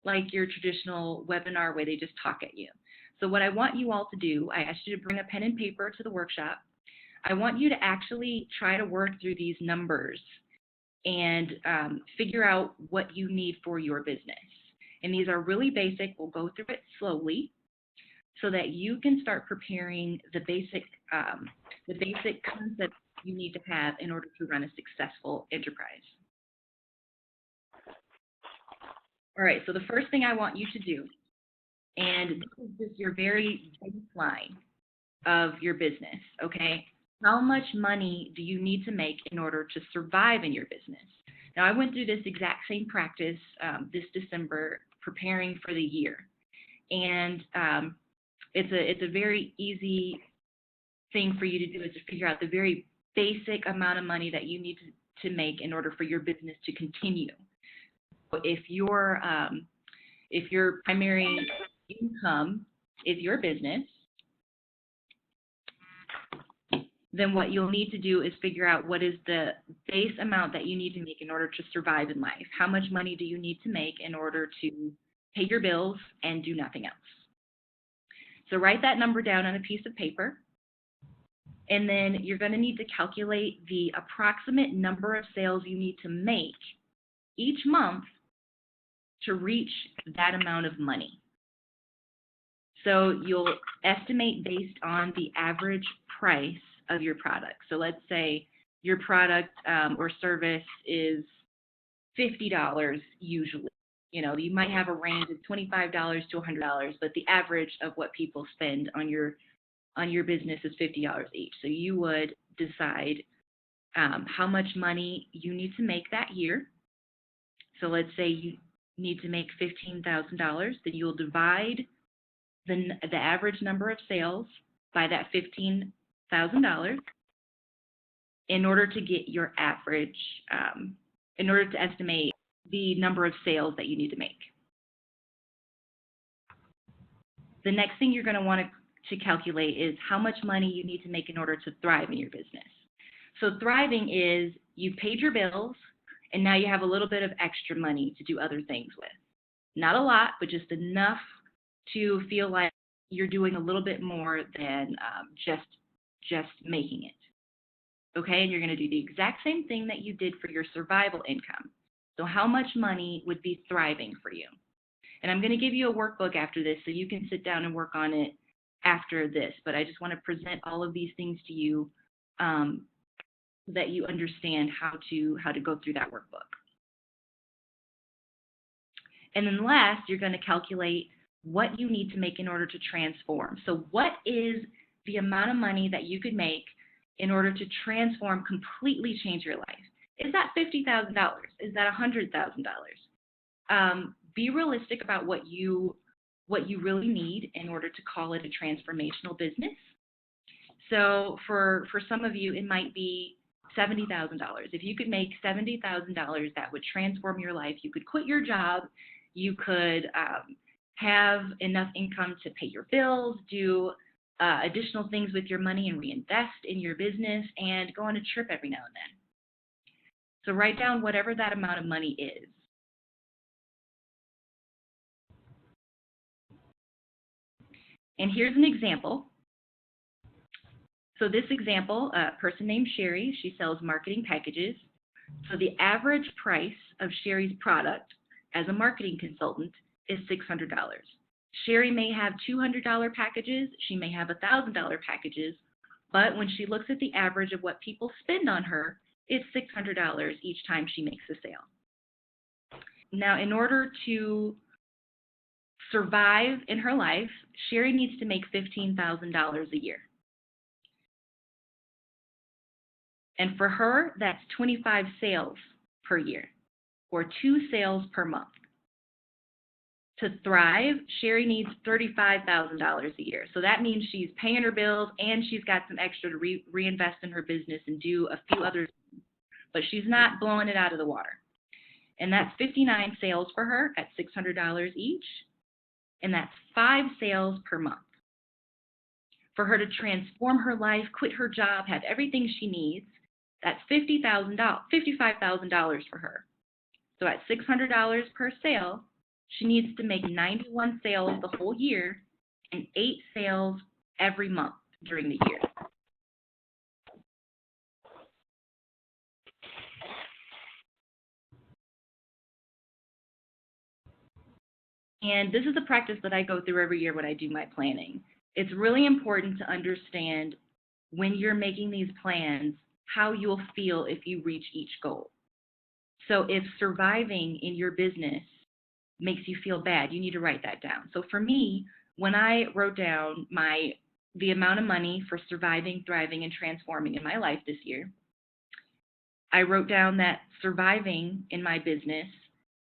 like your traditional webinar where they just talk at you. So what I want you all to do, I asked you to bring a pen and paper to the workshop. I want you to actually try to work through these numbers and figure out what you need for your business. And these are really basic. We'll go through it slowly so that you can start preparing the basic concepts you need to have in order to run a successful enterprise. All right, so the first thing I want you to do, and this is just your very baseline of your business, okay? How much money do you need to make in order to survive in your business? Now, I went through this exact same practice this December preparing for the year. And it's a very easy thing for you to do is to figure out the very basic amount of money that you need to make in order for your business to continue. If your primary income is your business, then what you'll need to do is figure out what is the base amount that you need to make in order to survive in life. How much money do you need to make in order to pay your bills and do nothing else? So write that number down on a piece of paper, and then you're going to need to calculate the approximate number of sales you need to make each month to reach that amount of money. So you'll estimate based on the average price of your product. So let's say your product or service is $50 usually. You know, you might have a range of $25 to $100, but the average of what people spend on your business is $50 each. So you would decide how much money you need to make that year. So let's say you need to make $15,000, then you'll divide the average number of sales by that $15,000 in order to get your average, in order to estimate the number of sales that you need to make. The next thing you're going to want to calculate is how much money you need to make in order to thrive in your business. So thriving is you paid your bills, and now you have a little bit of extra money to do other things with. Not a lot, but just enough to feel like you're doing a little bit more than just making it. Okay, and you're going to do the exact same thing that you did for your survival income. So how much money would be thriving for you? And I'm going to give you a workbook after this so you can sit down and work on it after this. But I just want to present all of these things to you so that you understand how to go through that workbook. And then last, you're going to calculate what you need to make in order to transform. So what is the amount of money that you could make in order to transform, completely change your life? Is that $50,000? Is that $100,000? Be realistic about what you really need in order to call it a transformational business. So for some of you, it might be $70,000. If you could make $70,000, that would transform your life. You could quit your job. You could have enough income to pay your bills, do additional things with your money and reinvest in your business, and go on a trip every now and then. So write down whatever that amount of money is. And here's an example. So this example, a person named Sherry, she sells marketing packages. So the average price of Sherry's product as a marketing consultant is $600. Sherry may have $200 packages, she may have $1,000 packages, but when she looks at the average of what people spend on her, it's $600 each time she makes a sale. Now, in order to survive in her life, Sherry needs to make $15,000 a year. And for her, that's 25 sales per year, or 2 sales per month. To thrive, Sherry needs $35,000 a year. So that means she's paying her bills and she's got some extra to reinvest in her business and do a few other things. But she's not blowing it out of the water. And that's 59 sales for her at $600 each. And that's 5 sales per month. For her to transform her life, quit her job, have everything she needs, that's $55,000 for her. So at $600 per sale, She needs to make 91 sales the whole year and 8 sales every month during the year. And this is a practice that I go through every year when I do my planning. It's really important to understand when you're making these plans how you'll feel if you reach each goal. So if surviving in your business makes you feel bad, you need to write that down. So for me, when I wrote down the amount of money for surviving, thriving, and transforming in my life this year, I wrote down that surviving in my business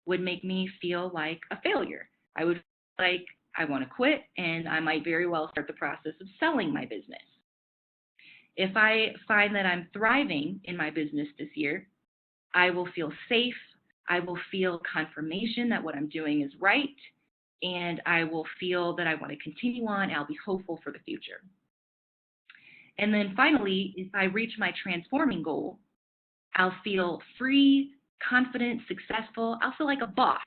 would make me feel like a failure. I would feel like I want to quit, and I might very well start the process of selling my business. If I find that I'm thriving in my business this year, I will feel safe. I will feel confirmation that what I'm doing is right, and I will feel that I want to continue on. I'll be hopeful for the future. And then finally, if I reach my transforming goal, I'll feel free, confident, successful. I'll feel like a boss.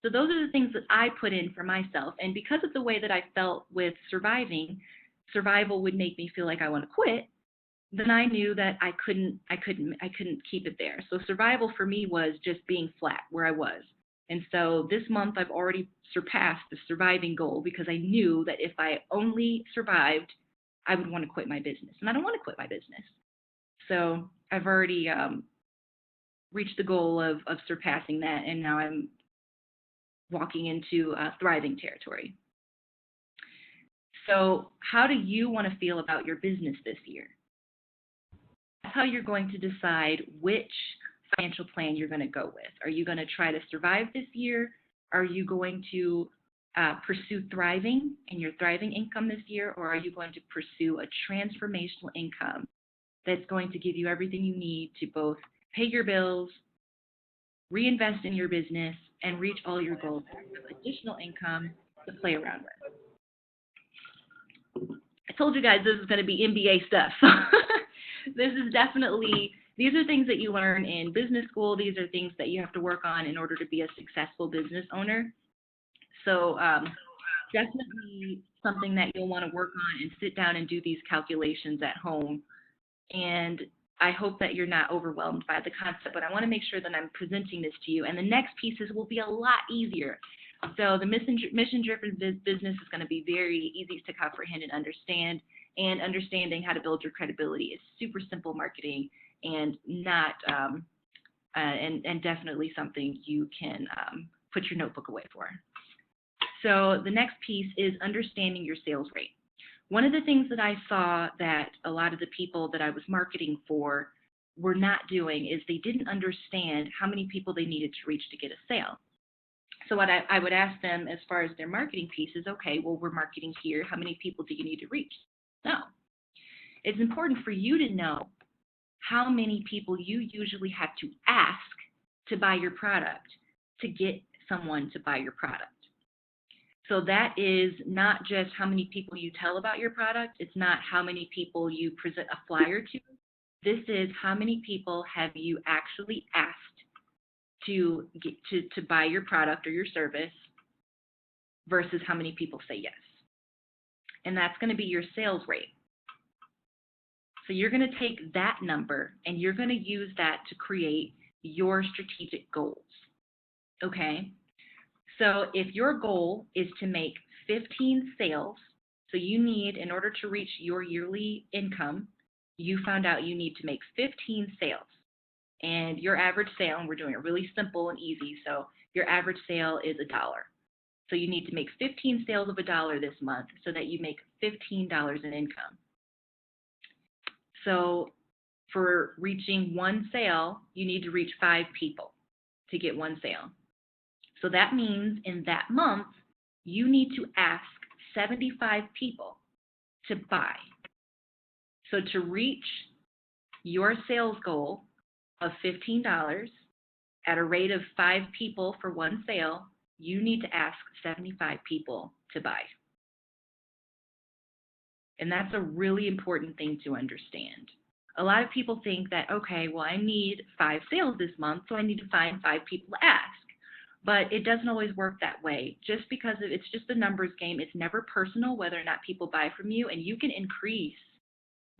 So those are the things that I put in for myself. And because of the way that I felt with surviving, survival would make me feel like I want to quit. Then I knew that I couldn't keep it there. So survival for me was just being flat where I was. And so this month I've already surpassed the surviving goal because I knew that if I only survived, I would want to quit my business. And I don't want to quit my business. So I've already reached the goal of surpassing that, and now I'm walking into thriving territory. So how do you want to feel about your business this year? That's how you're going to decide which financial plan you're going to go with. Are you going to try to survive this year? Are you going to pursue thriving and your thriving income this year? Or are you going to pursue a transformational income that's going to give you everything you need to both pay your bills, reinvest in your business, and reach all your goals with additional income to play around with? I told you guys this is going to be MBA stuff. This is definitely, these are things that you learn in business school. These are things that you have to work on in order to be a successful business owner. So definitely something that you'll want to work on and sit down and do these calculations at home. And I hope that you're not overwhelmed by the concept, but I want to make sure that I'm presenting this to you. And the next pieces will be a lot easier. So the mission-driven business is going to be very easy to comprehend and understand. And understanding how to build your credibility is super simple marketing and not and definitely something you can put your notebook away for. So the next piece is understanding your sales rate. One of the things that I saw that a lot of the people that I was marketing for were not doing is they didn't understand how many people they needed to reach to get a sale. So what I would ask them as far as their marketing piece is, okay, well, we're marketing here. How many people do you need to reach? No. It's important for you to know how many people you usually have to ask to buy your product to get someone to buy your product. So that is not just how many people you tell about your product. It's not how many people you present a flyer to. This is how many people have you actually asked to get to buy your product or your service versus how many people say yes. And that's going to be your sales rate. So you're going to take that number and you're going to use that to create your strategic goals. Okay? So if your goal is to make 15 sales, so you need, in order to reach your yearly income, you found out you need to make 15 sales. And your average sale, and we're doing it really simple and easy, so your average sale is $1. So you need to make 15 sales of $1 this month so that you make $15 in income. So for reaching one sale, you need to reach 5 people to get one sale. So that means in that month, you need to ask 75 people to buy. So to reach your sales goal of $15 at a rate of 5 people for one sale, you need to ask 75 people to buy. And that's a really important thing to understand. A lot of people think that, okay, well, I need 5 sales this month, so I need to find 5 people to ask. But it doesn't always work that way. Just because it's just a numbers game. It's never personal whether or not people buy from you, and you can increase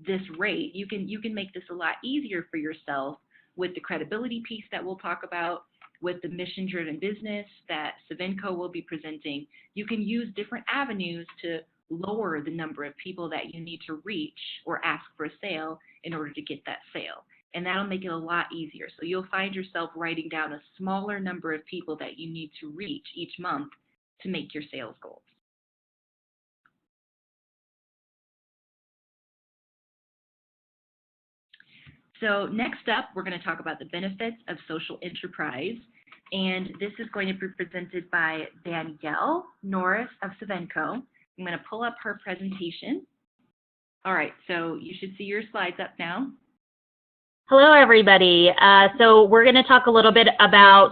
this rate. You can make this a lot easier for yourself with the credibility piece that we'll talk about, with the mission-driven business that Savenco will be presenting. You can use different avenues to lower the number of people that you need to reach or ask for a sale in order to get that sale. And that'll make it a lot easier. So you'll find yourself writing down a smaller number of people that you need to reach each month to make your sales goals. So next up, we're going to talk about the benefits of social enterprise. And this is going to be presented by Danielle Norris of Savenco. I'm going to pull up her presentation. All right, so you should see your slides up now. Hello, everybody. So we're going to talk a little bit about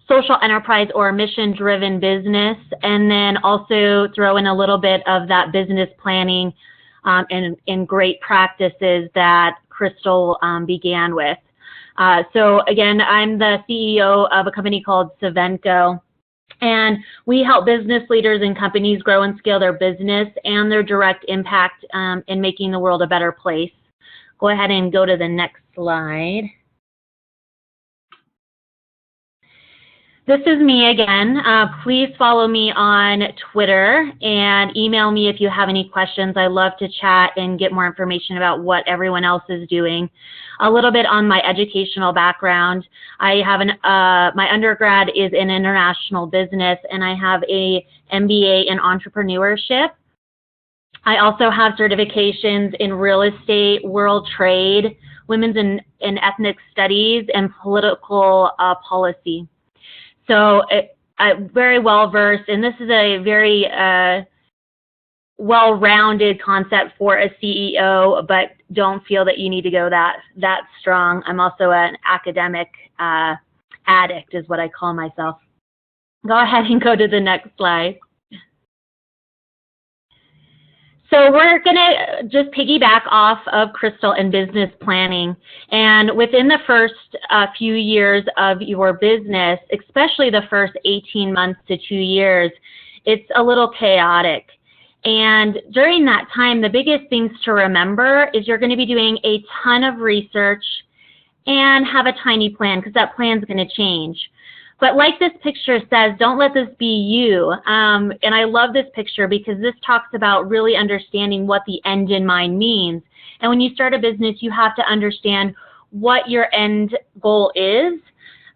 social enterprise or mission-driven business, and then also throw in a little bit of that business planning and great practices that Crystal began with. So again, I'm the CEO of a company called Savenco, and we help business leaders and companies grow and scale their business and their direct impact in making the world a better place. Go ahead and go to the next slide. This is me again. Please follow me on Twitter and email me if you have any questions. I love to chat and get more information about what everyone else is doing. A little bit on my educational background. I have my undergrad is in international business, and I have a MBA in entrepreneurship. I also have certifications in real estate, world trade, women's and ethnic studies, and political policy. So I'm very well-versed, and this is a very well-rounded concept for a CEO, but don't feel that you need to go that strong. I'm also an academic addict, is what I call myself. Go ahead and go to the next slide. So we're going to just piggyback off of Crystal and business planning. And within the first few years of your business, especially the first 18 months to 2 years, it's a little chaotic. And during that time, the biggest things to remember is you're going to be doing a ton of research and have a tiny plan, because that plan's going to change. But like this picture says, don't let this be you. And I love this picture because this talks about really understanding what the end in mind means. And when you start a business, you have to understand what your end goal is,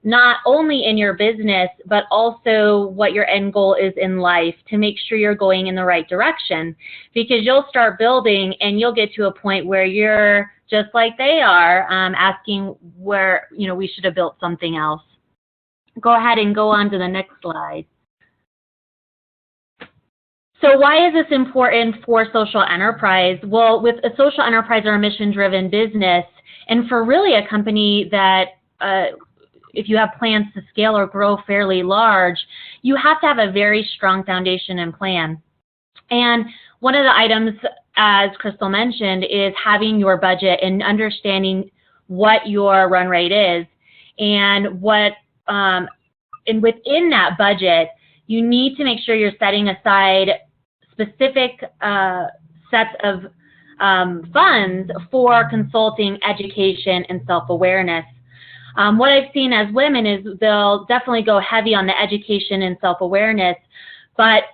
not only in your business, but also what your end goal is in life, to make sure you're going in the right direction. Because you'll start building and you'll get to a point where you're just like they are, asking where, we should have built something else. Go ahead and go on to the next slide. So why is this important for social enterprise? Well, with a social enterprise or a mission-driven business, and for really a company that, if you have plans to scale or grow fairly large, you have to have a very strong foundation and plan. And one of the items, as Crystal mentioned, is having your budget and understanding what your run rate is, and what and within that budget, you need to make sure you're setting aside specific sets of funds for consulting, education, and self-awareness. What I've seen as women is they'll definitely go heavy on the education and self-awareness, but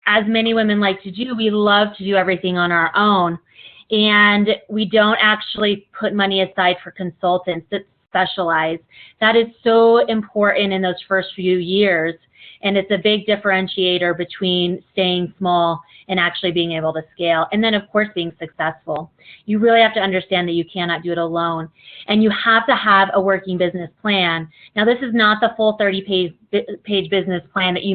as many women like to do, we love to do everything on our own, and we don't actually put money aside for consultants that specialize. That is so important in those first few years, and it's a big differentiator between staying small and actually being able to scale, and then of course being successful. You really have to understand that you cannot do it alone, and you have to have a working business plan. Now, this is not the full 30-page business plan that you may